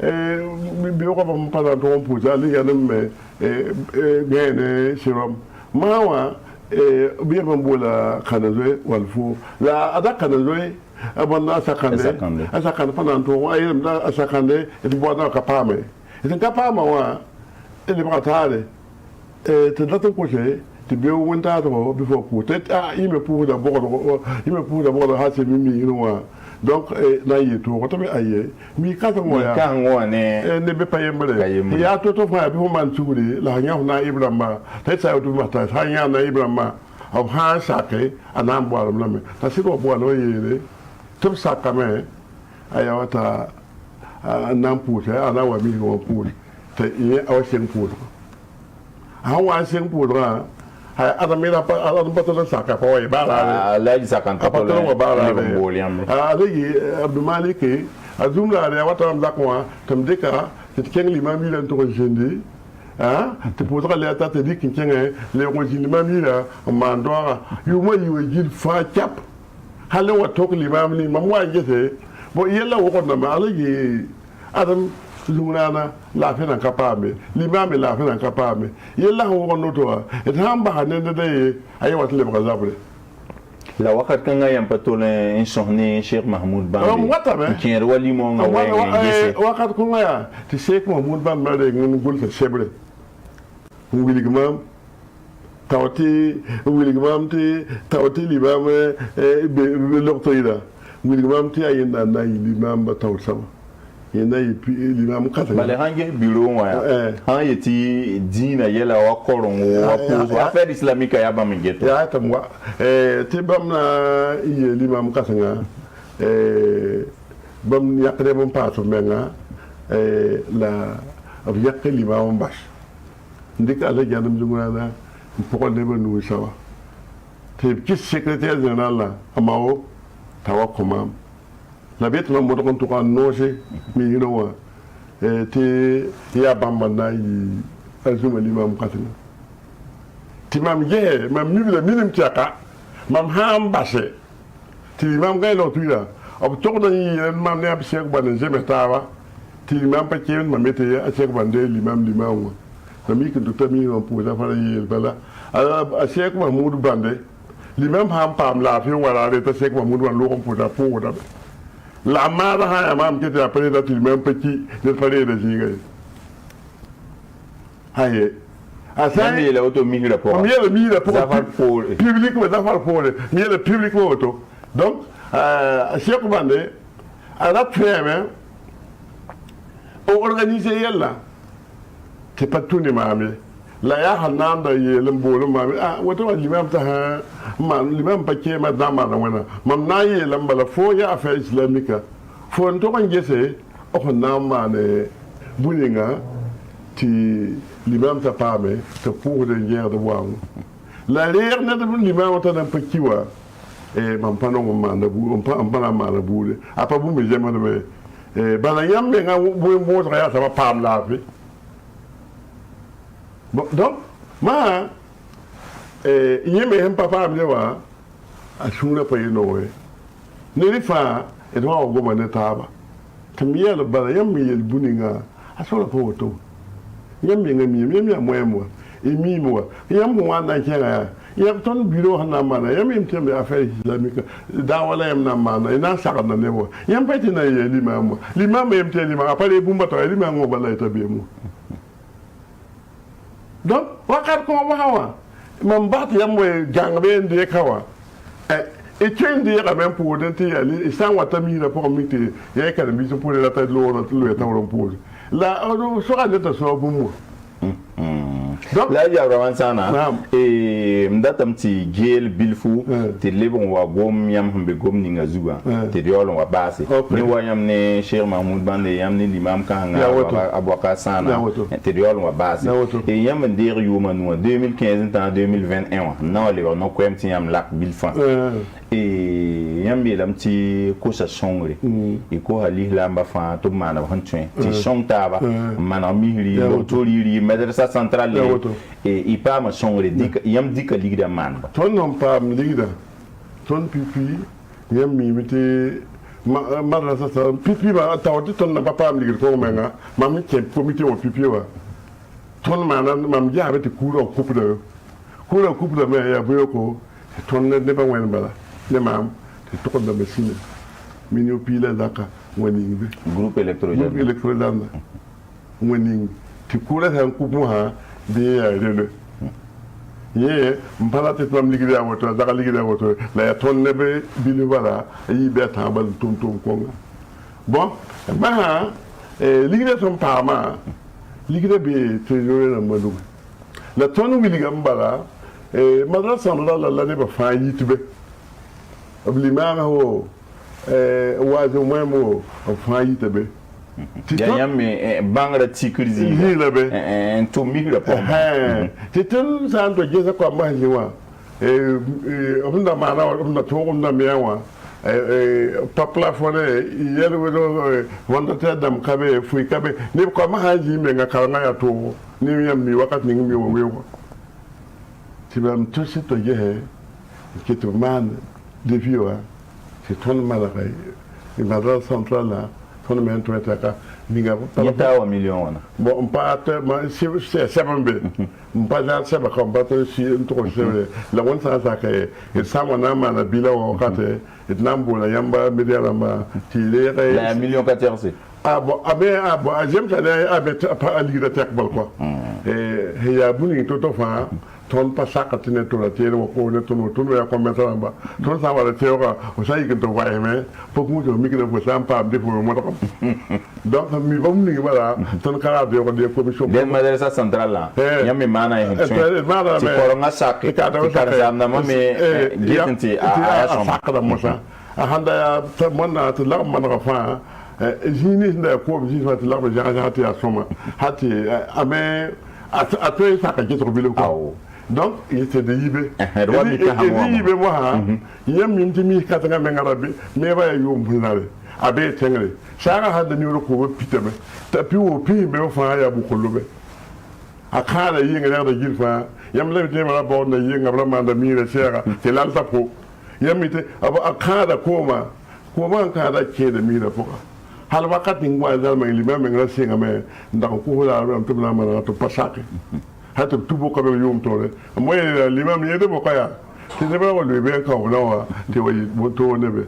bi ko pam pada to puja li ya me gene shiram mawa bi pam bola kana zo walfu la adaka na zo abonna sakande panan to ayem da sakande et boda kapame et kapama wa ele batale te dato ko je te be wonta to before ku te ime pour d'abord ha se mimi no donc na yi to ko to be aye mi ka to mo ya kan wone ne be paye mbele ya to fa bi man suguri la nya na ibrahima te sa to mata ha nya na ibrahima of ha sake anam bo alam lame ta siko bo no yele tout ça quand même ayawata nan puta ana wa mi go puta te ye awsen puta hawa sen puta hay adamira pa adam patala saka pa way bala la ji sakan pa patala wa bala boliam legi Abdou Malik azumla re wata am zakwa tam deka te ken limam yi lan to jendi te puta le ata te dikin ken le ko limam yi la mandora yu mo yi wajil fa chap halin wa tok limam ni mam wa jete bo yella wo ko na ma alagi adam zungrana la fe na kapame limam la fe na kapame yella wo ko noto et hamba hanen de ay wat le brazabre la wakat kan ngayam patole in sohni Cheikh Mahmoud Bambi ki wali mo ngwe wakat ko ngaya ti Cheikh Mahmoud Bambi de ngun gul sa sebre nguli gmam tawti wiligmam ti tawti limam be loktoyda wiligmam ti ayenda na limam ba tawsama yenda limam kata bale hange biro wa han yeti dina yela wa koron wa puzo affaire islamique ya bam geto ya tamwa ti bam na ye limam kata nga bam yakre bam pato menga la ab yakre limam bash ndika ala janam jungana pourquoi ne pas nous savoir te petit secrétaire général là amao tawa komam la bête na mo to kan noje mi hino wa te ya bamba na yi azuma limam katina ti mam ge mam mi la minim tiaka mam ham basse ti mam gay lo tuila ob tok da yi mam ne ab cheikh ban je metawa ti mam pa chen mam mete a cheikh ban de limam mi ke docteur mi on pour da fara yi bala a cheikh mahmoud bande limam ham pam la fi wala de ta cheikh mahmoud wan lo ko pour da la mara ha mam ke ta pare da ti limam pa ki de pare da ji gay haye Même il est auto migre pour. Il y a le migre pour public, mais d'affaires pour il y a le public pour auto. Donc, Cheikh Bandé, à la fin, organiser là, c'est pas tout les mamie. Là, il y a un an de l'emboule, mamie. Ah, what was l'imam ta man, l'imam paquet, madame, mam naïe, l'ambala, faut y a affaire islamique. Faut un tour en guesser, on a man, boulinga, ti. L'imam ta pame te pour de guerre de wang la leer na de l'imam ta dan pakiwa e mam pano manda bu on pa manda bu apa bu me jema me bala yam me nga bu mo ya ta pam la fi bon donc ma yeme hem papa am lewa asuna pa yino we ne ri fa e do go ma ne taba kamiya bala yam me yel buninga asura ko to yam mo emi mo yam mo wana kera yam ton bureau na mana yam tembe affaire islamique da wala yam na mana ina saka na nebo yam peti na ye limam yam te limam apale bumba to limam ngo bala ita be mo donc wakat ko wawa mam bat yam we jangbe ndi kawa e twendi ya même pour denti ali sans watami na pour mité ya ka mi so pour la tête lo ta ron pour la on sera de so bumu donc là il y a vraiment ça na et ndatam ti gel bilfu te lebon wa gom yam humbe gom ni ngazuba te diolon wa base ni wa yam ne Cheikh Mahmoud Bande yam ni l'imam kanga abwaka sana te diolon wa base et yam ndir yuma no 2015 en 2021 non le no kwem ti yam lak bilfa et yam bi lam ti ko sa songre e ko hali lamba fa to mana hantwen ti song taba mana mihri tori madrasa centrale et il pas ma songre dik yam dik ligda man ton non pas ligda ton pipi yam mi mite madrasa pipi ba tawti ton na papa am ligda ko menga mam ke comité o pipi wa ton mana mam jabe te kuro coupe de me ya buyo ton ne ba wen bala ne mam te to da machine minio pile daka woni be groupe électrogène woni ti kura han kupu ha de ya rele ye mpala te tam ligida woto daga ligida woto la ya ton nebe bili wala yi be tambal tum konga bon ba ligida son pama ligida be trésorier na madu la ton wi liga mbala madrasa la ne ba fa yitube oblimama ho wazo mwemo fa yitube yam me bangra tikrizi en to migra po titel san to jesa ko ma hiwa onda mana onda to onda mewa papla fone yelo wedo wonda tedam kabe fui kabe ni ko ma haji me nga kala ya to ni yam mi wakat ni mi wo wewo tibam to se to je ke to man de viwa c'est ton malakay il madra central là ton men to etaka ninga yata wa million wana bon on pas ma c'est sabambe on pas dans ça comme pas si to c'est la one ça ka et ça on a mana bila o kate et nambo la yamba media lamba ti le la million 14 ah bon j'aime ça avec pas ligue tek bal quoi et ya buni to fa ton pas sakatine to la tiere ko ne to ya ko metara ba ton sa wala teora o sai que to wa eme pour mu to mi que ko sam pa de pour mo to donc mi ba mu ni wala ton kala de ko de commission den madrasa centrale là yami mana e ti ko nga sak ka sam na mame getenti a sakada mo sa handa ya mona to la man ra fa jini nda ko bi fa to la ba ja ti asoma hati ame atwe saka ke to bilo ko donc il était de yibé yibé moi yam yim timi katanga mengarabi me ba yo mbunare abe tengre sara hada ni ko piteme tapi wo pi be fa ya bu ko lobe a kala yinga da girfa yam le te mara bo na yinga bra man da mira shega te lan ta ko yam ite aba a kala koma ka da ke da mira ko hal wakati ngwa da mai lima men ra singa me nda ko la ram tu na mana to pasake hata tubo ka be yum tore mo lima mi de bo ka ya te de ba wo le be ka wo na te wo bo to ne be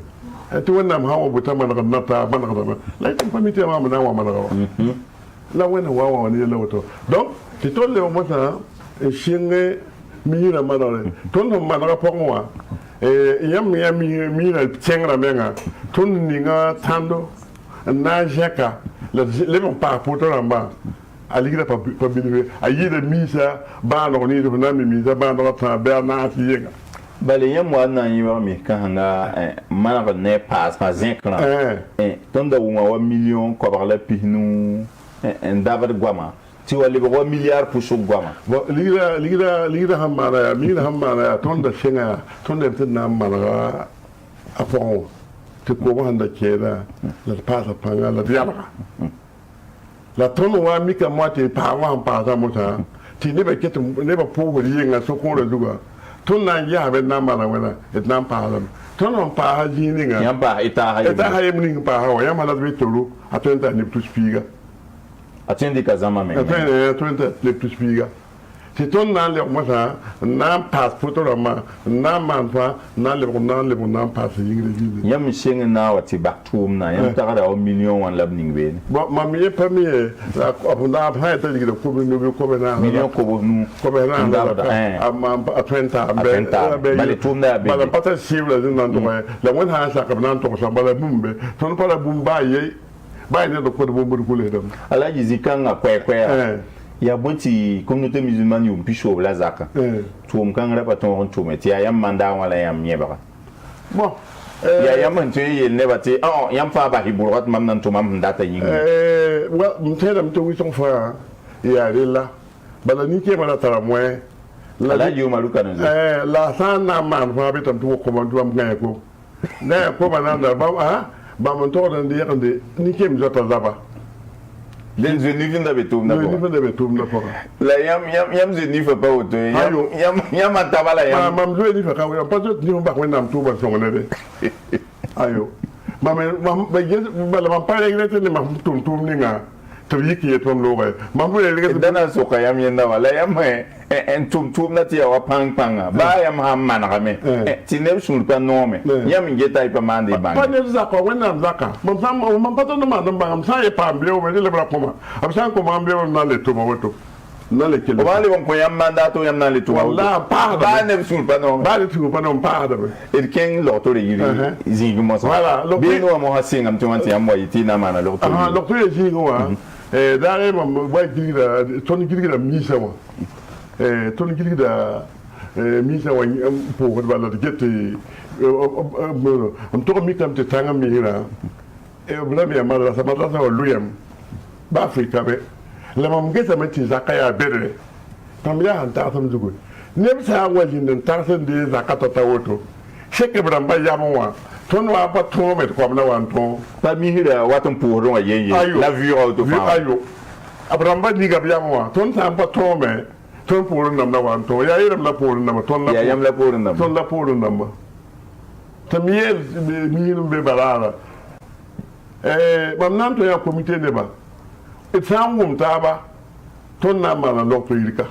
te wannan hawa buta mana na ta mana da la tin pa mi te ma na wa mana ga la wena wa wa ni le woto donc ti to le mo ta shinge mi na mana le ton no mana ga pongwa yam mi na chengra menga ton ni nga tando na jeka le mon pa poto ramba aligira pa bilwe ayida misa ba no ni na mi za ba no ta ba na ti yenga bale yam wa na yi wa mi kan hanga mana ko ne pass pa zinkra ton da wa million ko ba la pihnu en dabar gwama ti wali ba milliard pour so gwama bo ligira hamara ton da shinga ton da na mara afon te ko wanda keda la pasa panga la diabra la ton wa mika moite pa wa pa ta mota ti ne ba ketu ne ba po wori yinga so ko zuga ton na ya be na mara wala et na pa la ton on pa ha jininga yam ba ita ha yemning pa ha ya mala be tolu atenta ni plus piga atende kazama men atenta le plus piga si ton na le mo sa na passport ma na manfa na le pass yingre yam shinga na wati baktum na yam ta da million wan labning be bo ma mi pa mi la ko na pa ta diga ko no be ko be na million ko nu ko be na ma atenta be bale tum na be bala pata sibla din nan to la won ha sa ka nan to sa bala bumbe ton pala bumba ye ba ne do ko do bumbu ko le dam alaji zikanga kwe ya bonti communauté musulmane yum pisho la zaka tum kan rapa ton tum ti ya yam manda wala yam nyeba bon ya yam ntu ye ne bati yam fa ba hiburat mam nan to mam ndata yingi wa mtela mto wison fa ya rela bala ni ke mala tara moy la yu maluka no la sana man fa betam to ko man tuam ngay ko bananda ba mon to dan de yande ni ke mi jota zaba den je ni vinda betum na ni vinda betum na ko la yam je ni fa pa oto yam atabala yam mam je ni fa ka yam pa jot ni ba ko nam tu ba so ngene de ayo mam ba je ba la pa le ngene ni mam tum ni nga to yiki to lo ba mam le le dana so ka yam yenda wala yam en tum na ti wa pang ba yam ha man ga me ti ne sul pa no me yam nge tai pa mande bang pa ne za ko wena zaka mam pa to no ma dum bang sa e pa mbe o me le bra ko ma am sa ko ma mbe o na le to ma woto na le kele ba le bon ko yam manda to yam na le to wala pa ba ne sul pa no ba le sul pa no pa da e ken lo to le yiri zingi mo so be no mo ha singam to wanti yam wa yiti na mana lo to lo to e zingi wa dare mam ba gigira ton gigira mi sa wa ton gigira mi sa wa po ko ba la gette am to mi kam te tanga mi ra bla mi amara sa mata sa luyam ba afrika be la mam geta me ti zakaya bere tam ya han ta tam zugo ne sa wa jin den ta san de zakata ta woto sheke bram ba ya mo wa ton wa pa to me ko na wan to pa mi hira watan pour wa ye la vue auto fa ayo abram ba ni ga ya mo wa ton sa pa to me ton pour nam na wan to ya yiram la pour nam ton la ya yam la pour nam ton la pour nam tamier mi no be balala mam nan to ya comité de ba et sa ngum taba ton na mala lokto yirika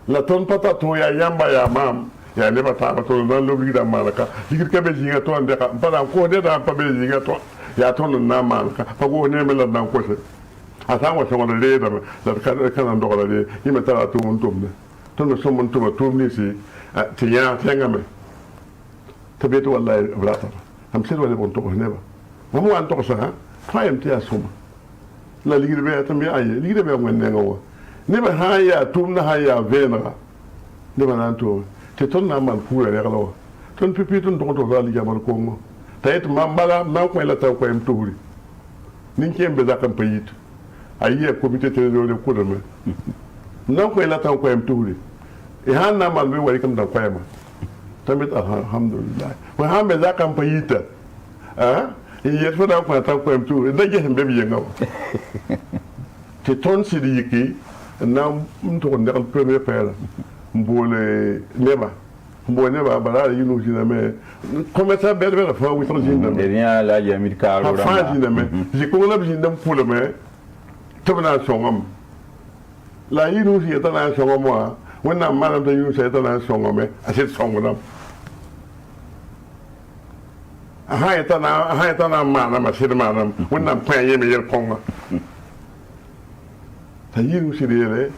la ton pata to ya yamba ya mam ya ne ba taba to nan lo bi da malaka yirika be jinga to ande ka pa ko de da pa be jinga to ya ton na malaka pa go ne me la dan ko se asa wa so wala le da la ka nan do la le yima tara to mun tum ne ton so mun tum ni si ti ya tenga me tabeto wallahi brata am sir wala bon to ne ba mo wan to sa fa yam ti asuma la ligire be tambi aye ligire be ngwen ne ngawa ne ba ha ya tum na ha ya venra ne ba nan to te ton na man kura ne kala ton pipi ton to la liga mal ko ngo tayet mambala man ko la taw ko em tuuri nin kem be zakam payit ayi comité trésor de ko me nan ko la taw ko em tuuri e han na man be wari kam da ko ma tamit alhamdulillah wa han be zakam payita yet fo da ko ta ko em tuuri da je be bi ngaw te ton si di yiki na mto ne al premier père mbole neba bara yinu jina me comme ça belle fa wi tan jina me rien la yamir ka ro fa jina me ji ko la jina pula me tabna songam la yinu ji ta na songam wa wonna manam ta yinu se ta na songam me asit songam ha ta na manam asit manam wonna pa yeme yer konga ta yinu si de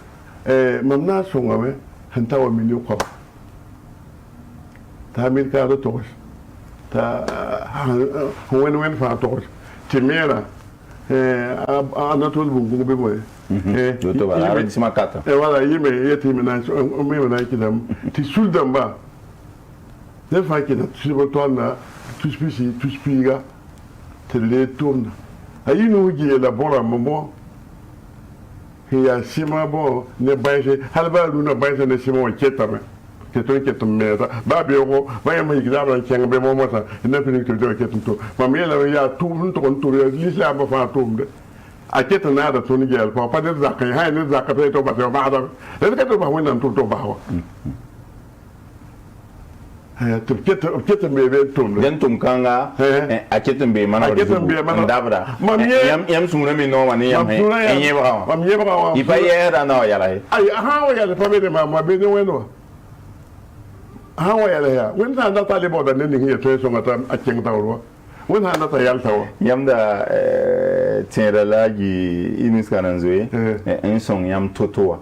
mam na songam me hanta wa milio ko ta mir ka do tos ta wen fa tos timera anatol bungu be boy do to bala ren sima kata wala yime yeti mina o me na kidam ti suldam ba de fa kida ti bo tonna tu spiga te le tourna ayinu gi la bora momo ya sima bo ne baise halba lu na baise ne sima o ketame keto meta ba be ko ba ya mai gida ban kenga be mo mota ina fini to do keto to ma me la ya tu mun to to l'islam ba fa to de a keto na da to ni gel pa de zakai ha ne zakai to ba da le keto ba wannan to ba wa to keto me be to den tum kanga a keto be mana dabra yam sumuna mi no wani yam enye ba ipa yera no yala ai ha wa yala pa be ma be ne weno ha wa yala ya wen ta da tale boda ne ni to so ngata a king tawro wen ha da ta yal taw yam da tera laji inis kananzoe en son yam totoa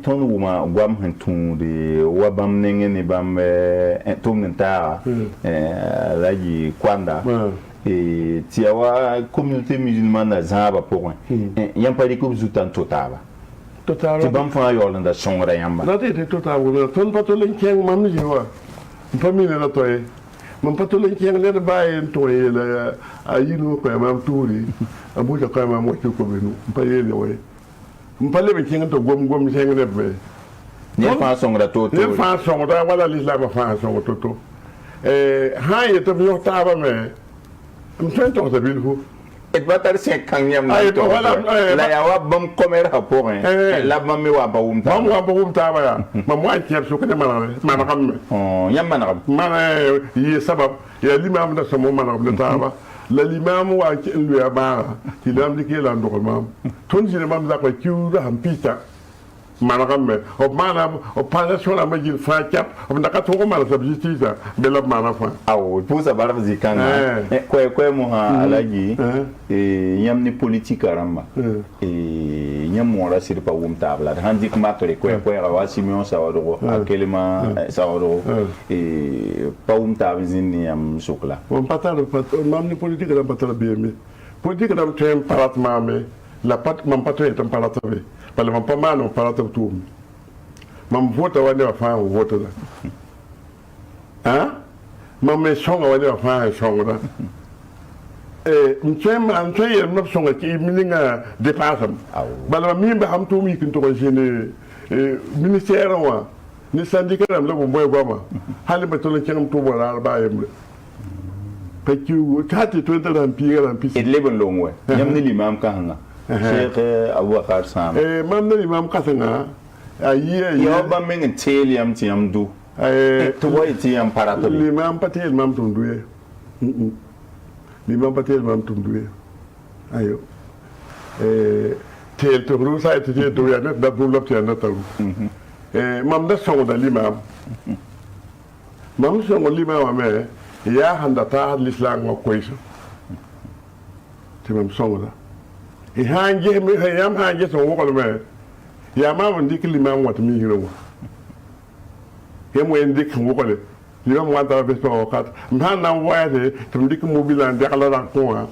ton wuma gwam hantun de wabam nenge ni bam tum nta laji kwanda tiawa communauté musulmane na zaba pour yam pari ko zutan totaba ti bam fa yolanda songra yamba na te totaba ton patolen keng mam ni wa famille na toy man patolen keng le baye toy la ayinu ko mam turi abuja ko mam waccu ko benu payele way mpale be keng to gom seng ne be ne fa songra to ne fa songra wala l'islam fa songra to ha yeto yo taba me mtento to bilfu et batar se kanyam na to la ya wa bam comer ha pour la bam mi wa ba umta ba ya mam wa tier su ko de mana xam yam mana mana yi sabab ya limam da samo mana da taba la limam wa ki lu ya ba ti lam dike la ndol mam ton jine mam za ko kiu da ham pita mana xam o pas sur la majil fa cap o ndaka to ko mala sab justice be la mana fa aw pusa bar zikanga ko mo ha alaji yam ni politique aramba yam mo ra sir pa wum tabla handik matore ko wa simion sawado akelema sawado pa wum tabzin ni yam sukla on patalo mam ni politique la patala bien politique la tem parat mame la pat mam patore tem parat be pale mam pamano parata tu mam vota wale wa vota da mam me songa wale wa songa da mtwe no songa ki mininga depasam bala mi ba ham to mi kin to jene ministère wa ni syndicat am la bo boy goma hali ba to le kengam to bola ba yemle pekiu kati to da ram pi et leben longwe yam ni limam ka hanga Sheikh Abubakar Sam mam na imam kasanga ayi yo ba men tel yam ti yam du to boy ti yam parato l'imam patel mam tunduye l'imam patel mam tunduye ayo tel to rusa ti do ya net da bu lop ti na taw mam da songo da l'imam mam songo l'imam wa me ya handa ta l'islam ko koyso ti mam songo da hanje me yam hanje so wokol me ya ma won dik limam wat mi hiro yam wen dik wokol limam wanta be so kat man na waade tum dik mobilan de ala ran ko ha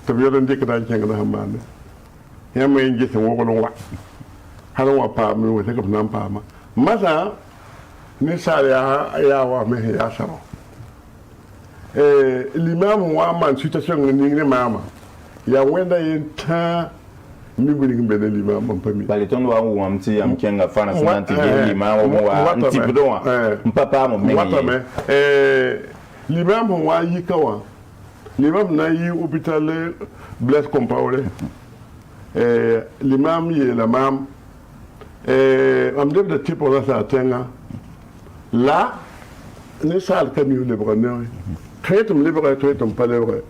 tum yo dik da ceng da hamane yam wen dik wokol wa halo wa pa mi wo te ko nam pa ma masa ni sare ya wa me ya saro limam wa man situation ni ni mama ya wenda yenta mi buri ngbe de lima mam pami bali ton wa wam ti am kenga fana sananti ge lima wa nti bdo wa mpapa mo mengi wata me lima mo wa yikawa lima na yi hôpital Blaise Compaoré l'imam yeela maam mam deb da tɩ pʋgã sã tẽngã la ninsaal ka mi lebga ne tõe tɩ m lebga tõe tɩ m pa lebge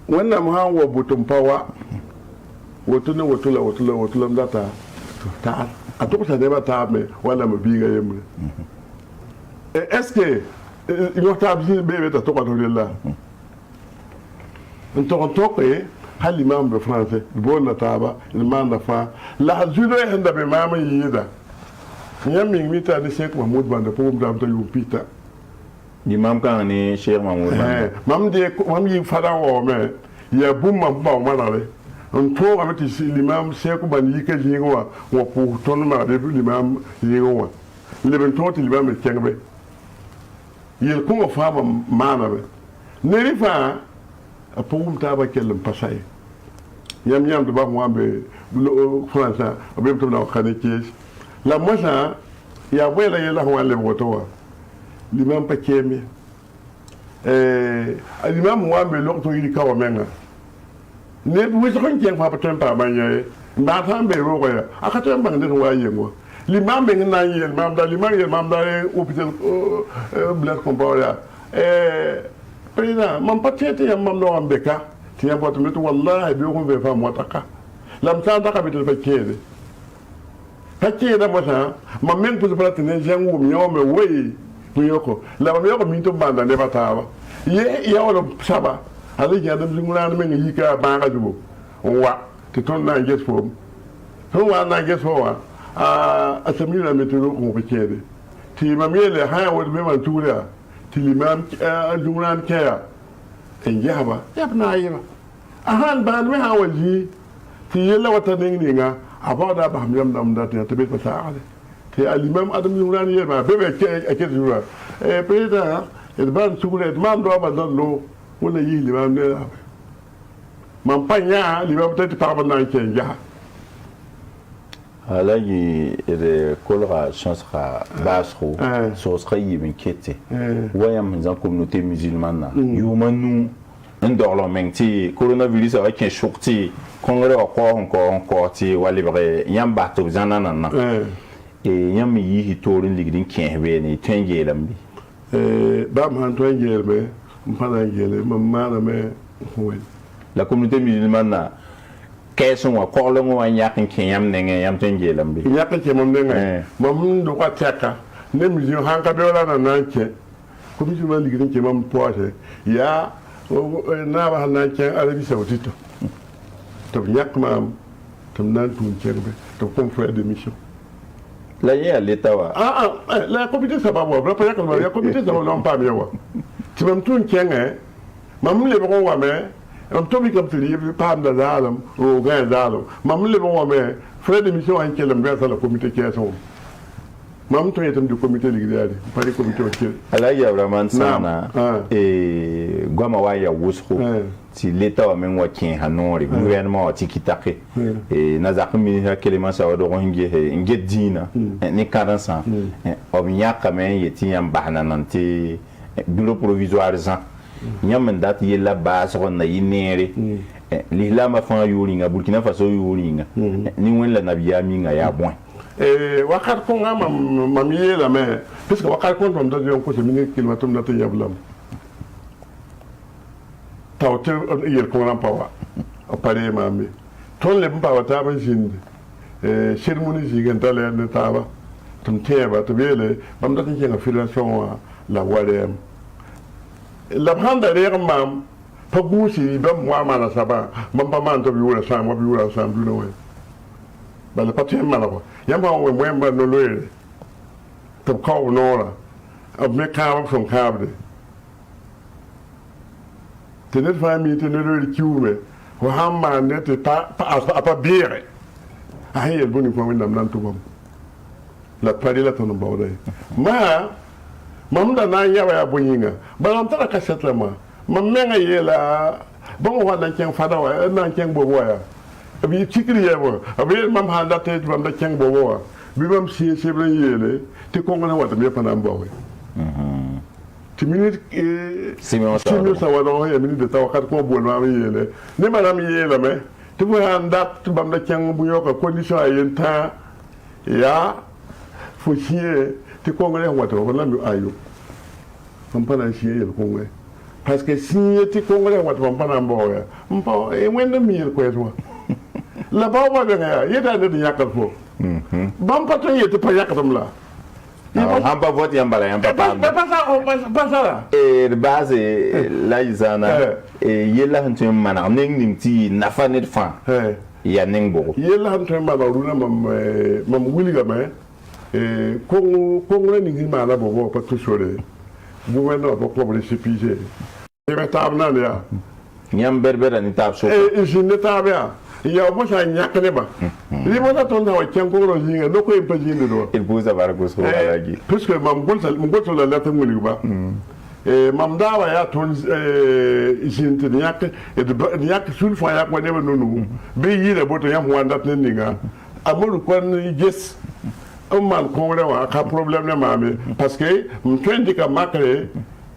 wẽnnaam sã n wa bʋ tɩ m pa wa woto ne woto la woto la woto la m data taal a tʋgsa nebã taab me wala me biiga yembre est ce que yõ taab zĩig beebe t'a tʋgd rella n tog n toke hal limam be français boonna taaba d maanda fãa la zudoe sẽn da be maam n yɩɩda yãmb ming mi t'a ne Sheikh Mahmoud bãnda pʋgẽ dam t'a yʋʋm pita Imam kãng ne Sheikh Mahmoud mam yɩ fada waoome yaa bũmb mam bao manegre n toogame tɩ limam Sheikh bãnd yika zĩig wã wa pʋʋs tõnd magde limam yɩɩg wã leb n tõog tɩ limam me kẽngbe yel-kũngã fãa mam maaname neri fãa a pʋgem taaba kell n pa sa ye yãmb tɩ bas wã n be françã a bem tɩ b na wa ka ne kees la mosã yaa bõe la yɛla sẽn wa n lebg woto wa limam pa keem ye a limam sẽn wa n be log tɩ yɩl ka wa menga ned wɩsg n kẽng fãa pa tõe n paama n yã ye n bãag sã n be roogã ya a ka tõe n bãng ned sẽn wa n yeng wa limam meng n na n yeel maam da limam yeel maam da hôpital Blaise Compaoré yaa président mam pa tẽe tɩ yãmb mam logã n be ka tɩ yãmb pa tɩ me tɩ wallahi beoog n ve fãa moata ka la m sã n daka be tɩ pa kẽede pa kẽeda mosã mam meng pʋs pa tɩ ne zãng wʋm yã wã me woe tɩ yoko la mam yãg min tɩ b bãnda nebã taaba yaool saba a la gãdem zĩng rãand meng n yika a bãaga zugu n wa tɩ tõnd na n ges foom tõnd wa n na n ges fo wã a samira me tɩ rokẽ pa kẽede tɩ mam yeele sã ya wot be man tugr yaa tɩ limam a zũg rãand kɛya n gesba yab na a yɩba a sãn bãand me sã n wa zĩig tɩ yella wa ta neng ninga a baoodã a basem yam dãmb dat tɩ be pa saagde tɩ a limam adam zũg rãand yeelma be be a ket zurã président d bãn sugre d maam doaba dãd loog wẽnna yis limam ne rabe mam pa yã limam tɩ pagb n na n kẽ n gesa Alayi de kolga chansra basro sosra yibin kete wayam zan communauté musulmane na yumanu ndorlo mengti coronavirus a ken shokti kongre ko ti walibre yamba to zanana na yam yi hitorin ligdin kenbe ni tengelambi ba man tengelbe mpana ngele mamana me la communauté musulmane na kɛɛsẽ wã kogleng wã yãk n kẽ yãmb nengẽ yãmb tõe n geelame yãk n kẽ mam nengẽ mam dʋka tɛka ne misim sãn ka beoolã na na n kẽ fo misimã ligd n kẽ mam poase yaa naabã sẽn na n kẽ Arabie Saoudite tɩ b yãk maam tɩ m na n tũud kẽngbe tɩ b kõm frère de mission la yẽ yaa leta wa la comité sabab wa ra pa yakl ya comité sabab la n paam ye wa tɩ mam tũud kẽngẽ mam lebg n wame am tobi kam tiri pam da zalam o ga zalam mam le bon me frère de mission en kelem ga sala comité kesson mam to yetam du comité ligdiari pari comité o kel ala ya raman sana goma wa ya wusxo ti leta wa men wa kin hanori gouvernement wa tikitake na zakmi ha kelema sa wa do nge dina ni karansa o biya kamen yeti yam bahna nanti bureau provisoire za yãmb n dat yella baasg n na yɩ neere lislaamã fãa yʋʋrĩnga burkina faso yʋʋrĩnga ni wẽn la nabiyaam yĩnga yaa bõe wakat kõngã mam yeelame puisque wakat kõn tõnd dat yõn kõsa mini kilma tɩ m dat n yãblame tao tɩ yel-kõgrã n pa wa a pa ree maame tõnd leb n pa wa taab n zĩnd cérémonie zĩig n ta lɛɛr ne taaba tɩ m tẽeba tɩ b yeele bãmb dat n kẽnga fédération wã la warɛɛm la b sãn da reeg n maam pa gũusi bãmb wa maana sãba bãmb pa maan tɩ b yʋʋra sãam wa b yʋʋra sãam dũnã wẽ bala pa tõe n manegɔ yãmb sã n wẽ wẽmba no-loeere tɩ b kaoob noorã b me kãab b sẽn kãabde tɩ ned fãa mi tɩ no-loeer kiume fo sãn maande tɩ a pa beege a sẽn yel bõe ning fãa wẽnnaam na n tʋgame la d pa rẽ la tõnd n baooda ye maa mam da na n yaba yaa bõe yĩnga bala m tara kaset la maa mam menga yeela bõng fa na n kẽng fada wa na n kẽng bobo wa yaa b yɩ tikr yɛbɔ b yeel mam sãn dat tɩ bãmb da kẽng bobo wa bɩ mam sɩɩ sebr n yeele tɩ kõng na wa tɩ m yẽ pa na n baoe tɩ minit sã wa dõg ya minit de t'a wakat kõ bool maam n yeele ne manam yeelame tu bo anda tu bam da kyang bu yo ka condition ayen ta ya fo chier ti kongre wato wala mi ayo pam pana chier yel kongre parce que si ti kongre wato pam pana mbo ya mpo e wenda mi yel ko etwa la ba ba ga yeta de yakal fo bam pato yete pa yakatam la hamba vote yambala yamba pasara de base la izana yela hantu mana ning nimti nafa net fan ya ning bo yela hantu mana runa mam wuliga me kongre ningi mana bo pa tusore gouverneur bo ko le CPG e tabna ya nyam berbera ni tab so je tabia ya mo sa nyakne ba li mo ta ton da wa ken ko ro jinga no ko impa jinde do il buza bar ko so wala gi puisque mam gol la lata nguli ba mam dawa ya ton jinte nyak e de nyak sul fa ya ko ne ba nonu be yi le boto yam wanda tan ninga amul kon yes man ko rewa ka problème ne mame parce que m twendi ka makre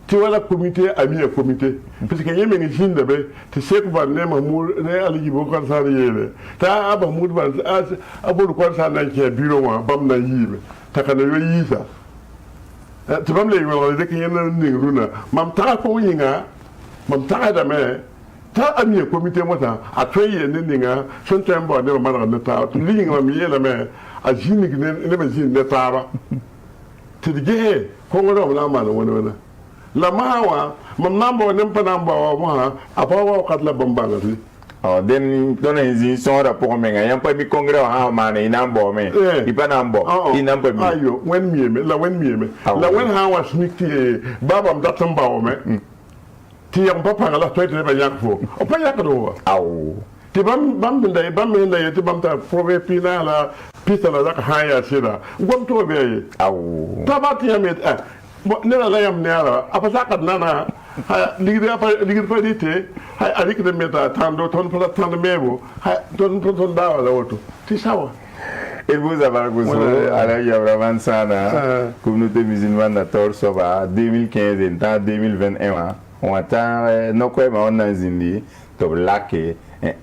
ti wala comité ami comité parce que yeme ni jinde be ti seku ba ne mamur ne aliji bo ko sa yele ta aba mud ba abul ko sa na ke bureau wa bam na yibe ta kana yo yisa ti bam le wala de ke yena ni runa mam ta ko yinga mam ta da me ta ami comité mota a toye ne ninga son tembo ne ma na ta li yinga mi yela me a jini ne ba jini ne ta ba ti de ko ngoro na ma no wona la mawa mam nambo nem pa nambo wa apawa kat la bambanga ti den don enzi son rapport menga yam pa mi congrès ha ma ne nambo me ipa nambo inambo mi ayo wen mieme la wen ha wa smikti babam datam bawo me ti yam papa la toite ba yakfo o pa yakdo aw ti bam ndey ti bam ta prove pina la pita la dak haya sida gom to be aw tabati yamet ne la yam ne ala apasa kat nana ha ligir pa dite ha arik de meta tando ton pala tando mebo ha ton dawa la woto ti sawa il vous a bargoso ala ya vraiment sana communauté musulmane na torso ba 2015 et 2021 on attend no ko ma on zindi to lake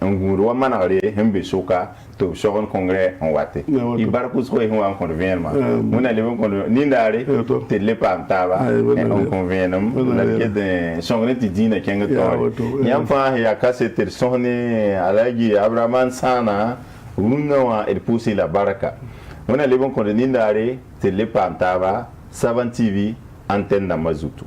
nguru wa manare hembe soka to shogon congrès on wate i barkus ko en convient ma mona le kon ni ndare te le pam taba on convient la de shongre ti dina kenga to nyam fa ya kasete sonne alagi abraman sana runna wa el pousser la baraka mona le kon ni ndare te le pam taba 7 TV antenne na mazutu